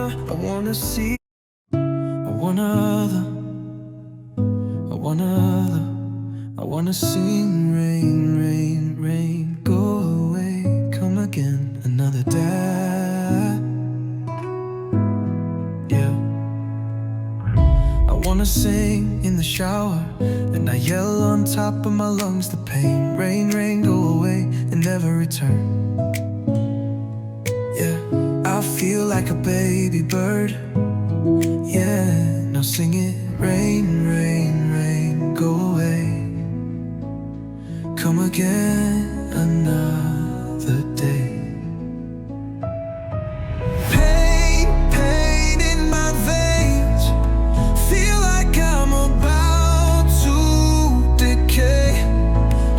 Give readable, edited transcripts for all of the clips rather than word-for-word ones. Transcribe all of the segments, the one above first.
I wanna see. I want other, I want other. I wanna sing, rain, rain, rain, go away, come again another day. Yeah. I wanna sing in the shower, and I yell on top of my lungs the pain. Rain, rain, go away and never return. Yeah, I feel like a baby bird. Yeah, now sing it. Rain, rain, rain, go away, come again another day. Pain, pain in my veins, feel like I'm about to decay.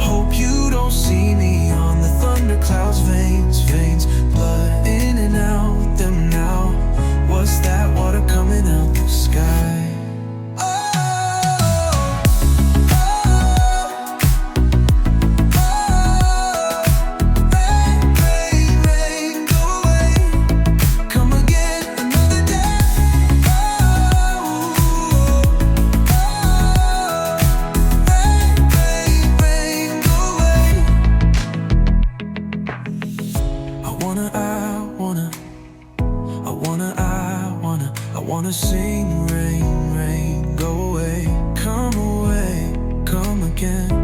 Hope you don't see me on the thunderclouds. Veins, veins, blood in and out them now. What's that water coming out the sky? I wanna sing, rain, rain, go away, come again.